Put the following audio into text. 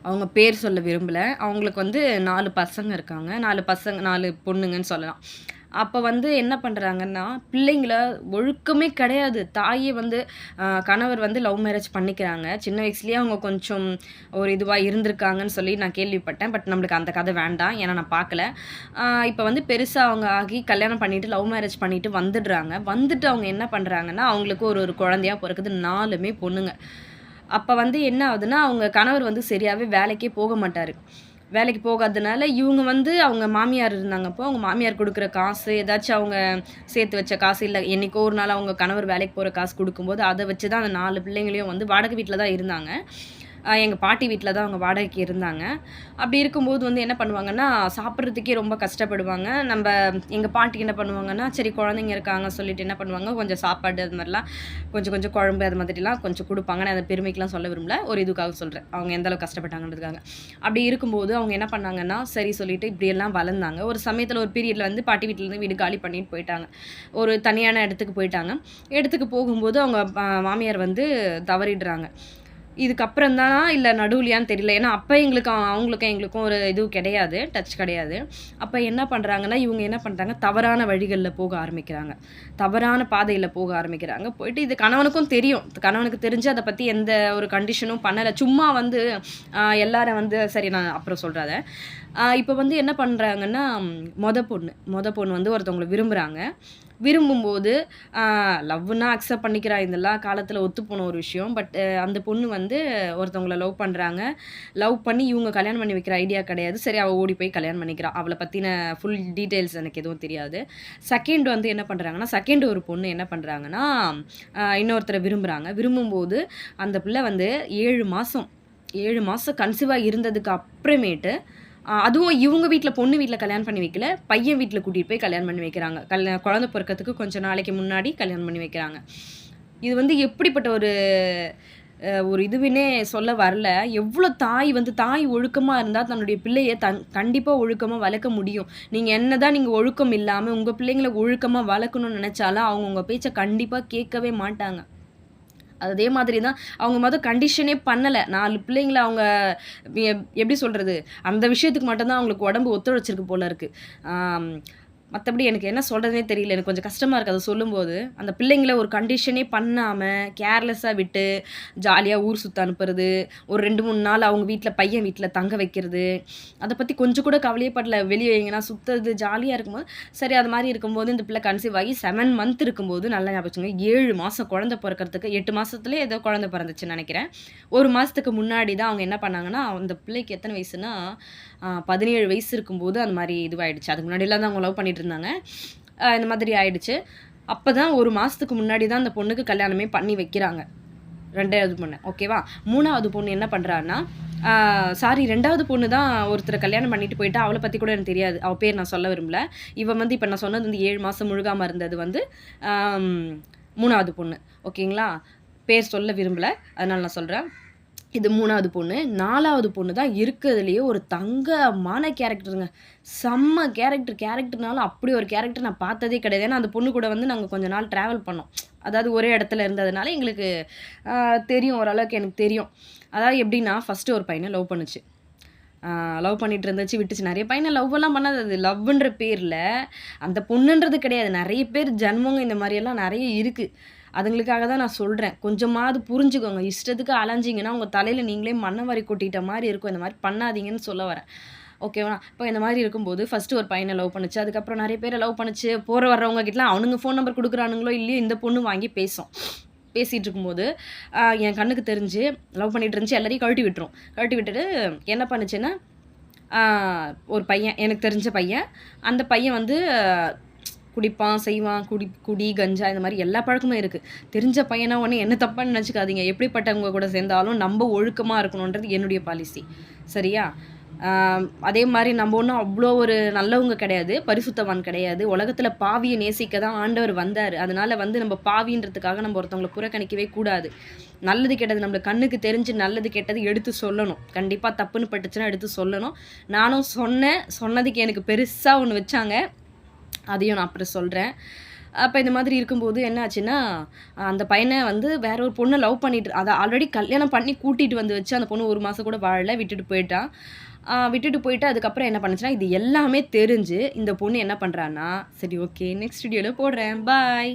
அவங்க பேர் சொல்ல விரும்பல. அவங்களுக்கு வந்து 4 பசங்க இருக்காங்க. 4 பொண்ணுங்கன்னு சொல்லலாம். அப்ப வந்து என்ன பண்றாங்கன்னா, பிள்ளைங்கள ஒழுக்கமே கிடையாது. தாயே வந்து கணவர் வந்து லவ் மேரேஜ் பண்ணிக்கிறாங்க. சின்ன வயசுலயே அவங்க கொஞ்சம் ஒரு இதுவா இருந்திருக்காங்கன்னு சொல்லி நான் கேள்விப்பட்டேன். பட் நம்மளுக்கு அந்த கதை வேண்டாம். ஏன்னா நான் பார்க்கல. இப்ப வந்து பெருசா அவங்க ஆகி கல்யாணம் பண்ணிட்டு, லவ் மேரேஜ் பண்ணிட்டு வந்துடுறாங்க. வந்துட்டு அவங்க என்ன பண்றாங்கன்னா, அவங்களுக்கு ஒரு ஒரு குழந்தையா பொறக்குது. 4மே பொண்ணுங்க. அப்ப வந்து என்ன ஆகுதுன்னா, அவங்க கணவர் வந்து சரியாவே வேலைக்கே போக மாட்டாரு. வேலைக்கு போகாதனால, இவுங்க வந்து அவங்க மாமியார் இருந்தாங்க அப்போ. அவங்க மாமியார் குடுக்குற காசு, ஏதாச்சும் அவங்க சேர்த்து வச்ச காசு, இல்ல என்னைக்கோ ஒரு நாள் அவங்க கணவர் வேலைக்கு போற காசு குடுக்கும்போது, அத வச்சு தான் அந்த 4 பிள்ளைங்களையும் வந்து வாடகை வீட்ல தான் இருந்தாங்க. எங்க பாட்டி வீட்ல தான் அவங்க வாடகைக்கு இருந்தாங்க. அப்படி இருக்கும்போது வந்து என்ன பண்ணுவாங்கன்னா, சாப்பிடுறதுக்கே ரொம்ப கஷ்டப்படுவாங்க. எங்க பாட்டி என்ன பண்ணுவாங்கன்னா, சரி குழந்தைங்க இருக்காங்க சொல்லிட்டு என்ன பண்ணுவாங்க, கொஞ்சம் சாப்பாடு அது மாரிலாம் கொஞ்சம் கொஞ்சம் குழம்பு அது மாதிரிலாம் கொஞ்சம் குடுப்பாங்க. நான் அத பெருமைக்குலாம் சொல்ல விரும்பல. ஒரு இதுக்காக சொல்றேன். அவங்க எந்த அளவுக்கு கஷ்டப்பட்டாங்கன்றதுக்காக. அப்படி இருக்கும்போது அவங்க என்ன பண்ணாங்கன்னா, சரி சொல்லிட்டு இப்படியெல்லாம் வளர்ந்தாங்க. ஒரு சமயத்தில ஒரு பீரியட்ல வந்து பாட்டி வீட்லருந்து வீடு காலி பண்ணிட்டு போயிட்டாங்க. ஒரு தனியான இடத்துக்கு போயிட்டாங்க. இடத்துக்கு போகும்போது அவங்க மாமியார் வந்து தவறிடுறாங்க. இதுக்கப்புறம் தானா, இல்ல நடுவுலயான்னு தெரியல. ஏன்னா, அப்ப எங்களுக்கு அவங்களுக்கும் எங்களுக்கும் ஒரு இது கிடையாது. டச் கிடையாது. அப்ப என்ன பண்றாங்கன்னா, இவங்க என்ன பண்றாங்க, தவறான வழிகள்ல போக ஆரம்பிக்கிறாங்க. தவறான பாதையில போக ஆரம்பிக்கிறாங்க. போயிட்டு இது கணவனுக்கும் தெரியும். கணவனுக்கு தெரிஞ்சு அத பத்தி எந்த ஒரு கண்டிஷனும் பண்ணல. சும்மா வந்து எல்லாரும் வந்து சரி நான் அப்புறம் சொல்றேன் அத. இப்ப வந்து என்ன பண்றாங்கன்னா, மொத பொண்ணு வந்து ஒருத்தவங்கள விரும்புறாங்க. விரும்பும்போது லவ்வுன்னா அக்செப்ட் பண்ணிக்கிறா. இதெல்லாம் காலத்தில ஒத்துப்போன ஒரு விஷயம். பட் அந்த பொண்ணு வந்து ஒருத்தவங்கள லவ் பண்றாங்க. லவ் பண்ணி இவங்க கல்யாணம் பண்ணி வைக்கிற ஐடியா கிடையாது. சரி அவ ஓடி போய் கல்யாணம் பண்ணிக்கிறா. அவள பத்தின ஃபுல் டீட்டெயில்ஸ் எனக்கு எதுவும் தெரியாது. செகண்ட் வந்து என்ன பண்றாங்கன்னா, செகண்ட் ஒரு பொண்ணு என்ன பண்றாங்கன்னா, இன்னொருத்தர விரும்புறாங்க. விரும்பும்போது அந்த பிள்ளை வந்து 7 மாசம் கன்சீவா இருந்ததுக்கு அப்புறமேட்டு அதுவும் இவுங்க வீட்ல பொண்ணு வீட்ல கல்யாணம் பண்ணி வைக்கல. பையன் வீட்ல கூட்டிட்டு போய் கல்யாணம் பண்ணி வைக்கிறாங்க. குழந்தை பொறக்கறதுக்கு கொஞ்சம் நாளைக்கு முன்னாடி கல்யாணம் பண்ணி வைக்கிறாங்க. இது வந்து எப்படிப்பட்ட ஒரு இதுவுன்னே சொல்ல வரல. எவ்ளோ தாய் ஒழுக்கமா இருந்தா தன்னுடைய பிள்ளைய கண்டிப்பா ஒழுக்கமா வளர்க்க முடியும். நீங்க என்னதான் ஒழுக்கம் இல்லாம உங்க பிள்ளைங்கள ஒழுக்கமா வளர்க்கணும்னு நெனச்சாலும், அவங்க உங்க பேச்ச கண்டிப்பா கேட்கவே மாட்டாங்க. அதே மாதிரி தான் அவங்க கண்டிஷனே பண்ணல. 4 பிள்ளைங்கள அவங்க எப்படி சொல்றது? அந்த விஷயத்துக்கு மட்டும் தான் அவங்களுக்கு உடம்பு ஒத்துழைச்சிருக்கு போல இருக்கு. ஆம். மத்தபடி எனக்கு என்ன சொல்றதுன்னே தெரியல. எனக்கு கொஞ்சம் கஷ்டமா இருக்கு அத சொல்லும்போது. அந்த பிள்ளைங்கள ஒரு கண்டிஷனே பண்ணாம, கேர்லெஸ்ஸா விட்டு, ஜாலியா ஊர் சுத்த அனுப்புறது. ஒரு 2, 3 நாள் அவங்க வீட்ல பையன் வீட்ல தங்க வைக்கிறது. அத பத்தி கொஞ்சம் கூட கவலையே படல. வெளிய எங்கனா சுத்துறது, ஜாலியா இருக்கும்போது, சரி அது மாரி இருக்கும்போது இந்த பிள்ளை கன்சீவ் ஆகி 7 மந்த் இருக்கும்போது நல்லா ஞாபகம் வச்சுக்கோங்க. 7 மாசம் குழந்தை பொறக்கறதுக்கு 8 மாசத்துலயே ஏதோ குழந்தை பிறந்துச்சுன்னு நெனைக்கிறேன். 1 மாசத்துக்கு முன்னாடி தான் அவங்க என்ன பண்ணாங்கன்னா, அந்த பிள்ளைக்கு எத்தன வயசுன்னா, 17 வயசு இருக்கும்போது அந்த மாரி இதுவாயிடுச்சு. அதுக்கு முன்னாடிலாம் தான் அவங்க லவ் பண்ணிட்டு இருந்தாங்க. இந்த மாதிரி ஆயிடுச்சு. அப்பதான் 1 மாசத்துக்கு முன்னாடி தான் அந்த பொண்ணுக்கு கல்யாணமே பண்ணி வைக்கிறாங்க. 2வது பொண்ணு. ஓகேவா? 3வது பொண்ணு என்ன பண்றான்னா, சாரி 2வது பொண்ணு தான் ஒருத்தர கல்யாணம் பண்ணிட்டு போயிட்டா. அவள பத்தி கூட எனக்கு தெரியாது. அவ பேர் நான் சொல்ல விரும்பல. இவ வந்து இப்ப நான் சொன்னது வந்து 7 மாசம் முழுகாம இருந்தது வந்து, ஆம் 3வது பொண்ணு. ஓகேங்களா? பேர் சொல்ல விரும்பல. அதனால நான் சொல்றேன். இது 3வது பொண்ணு. 4வது பொண்ணு தான் இருக்கறதுலயே ஒரு தங்கமான கேரக்டருங்க. செம்ம கேரக்டர். கேரக்டர்னாலும் அப்படி ஒரு கேரக்டர் நான் பார்த்ததே கிடையாது. ஏன்னா, அந்த பொண்ணு கூட வந்து நாங்க கொஞ்ச நாள் டிராவல் பண்ணோம். அதாவது ஒரே இடத்துல இருந்ததுனால எங்களுக்கு தெரியும். ஓரளவுக்கு எனக்கு தெரியும். அதாவது எப்படின்னா, ஃபர்ஸ்ட்டு ஒரு பையன லவ் பண்ணுச்சு. லவ் பண்ணிட்டு இருந்துச்சு, விட்டுச்சு. நெறைய பையன லவ்வெல்லாம் பண்ணாது. அது லவ்வுன்ற பேர்ல அந்த பொண்ணுன்றது கிடையாது. நெறைய பேர் ஜன்மங்க இந்த மாரியெல்லாம் நெறைய இருக்கு. அதுங்களுக்காக தான் நான் சொல்றேன். கொஞ்சமாவது புரிஞ்சுக்கோங்க. இஷ்டத்துக்கு அலைஞ்சீங்கன்னா, உங்க தலையில நீங்களே மண்ண வாரி கொட்டிட்ட மாரி இருக்கும். இந்த மாரி பண்ணாதீங்கன்னு சொல்ல வரேன். ஓகேவா? இப்போ இந்த மாரி இருக்கும்போது, ஃபர்ஸ்ட்டு ஒரு பையன லவ் பண்ணுச்சு. அதுக்கப்புறம் நெறைய பேர லவ் பண்ணுச்சு. போற வர்றவங்க கிட்டலாம் அவனுங்க ஃபோன் நம்பர் குடுக்குறானுங்களோ, இல்லையோ இந்த பொண்ணு வாங்கி பேசும். பேசிட்டு இருக்கும்போது, என் கண்ணுக்கு தெரிஞ்சு லவ் பண்ணிட்டு இருந்துச்சு. எல்லாரையும் கழட்டி விட்டுரும். கழட்டி விட்டுட்டு என்ன பண்ணுச்சுன்னா, ஆ ஒரு பையன், எனக்கு தெரிஞ்ச பையன். அந்த பையன் வந்து குடிப்பான், செய்வான். குடி, கஞ்சா இந்த மாரி எல்லா பழக்கமும் இருக்கு. தெரிஞ்ச பையனா உடனே என்ன தப்பா நெனச்சுக்காதீங்க. எப்படிப்பட்டவங்க கூட சேர்ந்தாலும் நம்ப ஒழுக்கமா இருக்கணுன்றது என்னுடைய பாலிசி. சரியா? ஆ அதே மாரி நம்ம ஒண்ணும் அவ்ளோ ஒரு நல்லவங்க கிடையாது. பரிசுத்தவான் கிடையாது. உலகத்தில பாவிய நேசிக்க தான் ஆண்டவர் வந்தாரு. அதனால வந்து நம்ம பாவின்றதுக்காக நம்ம ஒருத்தவங்கள புறக்கணிக்கவே கூடாது. நல்லது, கெட்டது நம்மளுக்கு கண்ணுக்கு தெரிஞ்சு நல்லது, கெட்டது எடுத்து சொல்லணும். கண்டிப்பா தப்புன்னு பட்டுச்சுன்னா எடுத்து சொல்லணும். நானும் சொன்னேன். சொன்னதுக்கு எனக்கு பெருசா ஒண்ணு வச்சாங்க. அதையும் நான் அப்புறம் சொல்றேன். அப்ப இந்த மாதிரி இருக்கும்போது என்ன ஆச்சுன்னா, அந்த பையன வந்து வேற ஒரு பொண்ண லவ் பண்ணிட்டு அத ஆல்ரெடி கல்யாணம் பண்ணி கூட்டிட்டு வந்து வச்சு, அந்த பொண்ணு 1 மாசம் கூட வாழல. விட்டுட்டு போயிட்டான். விட்டுட்டு போயிட்டு அதுக்கப்புறம் என்ன பண்ணுச்சுன்னா, இது எல்லாமே தெரிஞ்சு இந்த பொண்ணு என்ன பண்றான்னா, சரி ஓகே நெக்ஸ்ட் வீடியோல போடுறேன். பாய்.